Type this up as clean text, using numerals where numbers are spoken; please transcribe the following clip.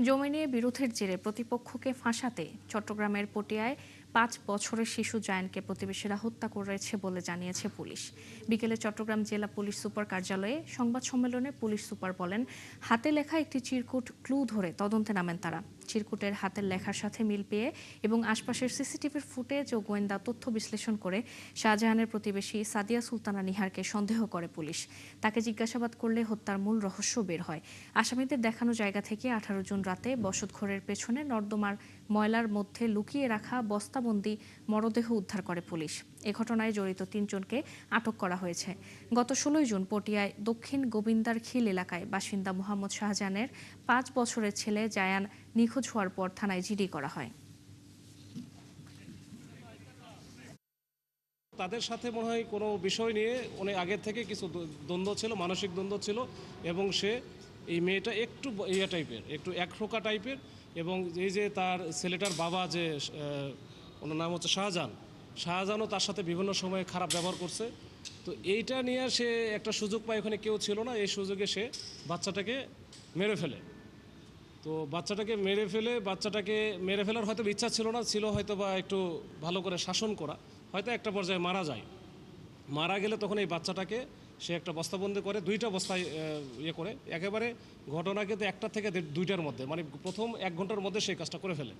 জমি নিয়ে বিরোধের জেরে প্রতিপক্ষকে ফাঁসাতে চট্টগ্রামের পটিয়ায় ৫ বছরের শিশু জায়ানকে প্রতিবেশীরা হত্যা করেছে বলে জানিয়েছে পুলিশ। বিকেলে চট্টগ্রাম জেলা পুলিশ সুপার কার্যালয়ে সংবাদ সম্মেলনে পুলিশ সুপার বলেন, হাতে লেখা একটি চিরকুট ক্লু ধরে তদন্তে নামেন তারা। চিরকুটের হাতের লেখার সাথে মিল পেয়ে এবং আশপাশের সিসিটিভির ফুটেজ ও গোয়েন্দা তথ্য বিশ্লেষণ করে শাহজাহানের প্রতিবেশী সাদিয়া সুলতানা নিহারকে সন্দেহ করে পুলিশ। তাকে জিজ্ঞাসাবাদ করলে হত্যার মূল রহস্য বের হয়। আসামিদের দেখানো জায়গা থেকে ১৮ জুন রাতে বসতঘরের পেছনে নর্দমার ময়লার মধ্যে লুকিয়ে রাখা বস্তাবন্দি মরদেহ উদ্ধার করে পুলিশ। এ ঘটনায় জড়িত ৩ জনকে আটক করা হয়েছে। গত ১৬ জুন পটিয়ায় দক্ষিণ গোবিন্দারখিল এলাকায় বাসিন্দা মোহাম্মদ শাহজাহানের ৫ বছরের ছেলে জায়ান নিখোঁজ হওয়ার পর থানায় জিডি করা হয়। তাদের সাথে মনে হয় কোনো বিষয় নিয়ে অনেক আগের থেকে কিছু দ্বন্দ্ব ছিল, মানসিক দ্বন্দ্ব ছিল এবং সে এই মেয়েটা একটু টাইপের, একটু একরোকা টাইপের এবং এই যে তার ছেলেটার বাবা যে ওনার নাম হচ্ছে শাহজাহানও তার সাথে বিভিন্ন সময়ে খারাপ ব্যবহার করছে। তো এইটা নিয়ে সে একটা সুযোগ পায়, ওখানে কেউ ছিল না, এই সুযোগে সে বাচ্চাটাকে মেরে ফেলে। তো বাচ্চাটাকে মেরে ফেলার হয়তো ইচ্ছা ছিল না, ছিল হয়তো বা একটু ভালো করে শাসন করা, হয়তো একটা পর্যায়ে মারা যায়। মারা গেলে তখন এই বাচ্চাটাকে সে একটা বস্তাবন্দি করে, 2টা বস্তায় করে একেবারে ঘটনা কিন্তু 1টা থেকে 2টার মধ্যে, মানে প্রথম 1 ঘন্টার মধ্যে সেই কাজটা করে ফেলে।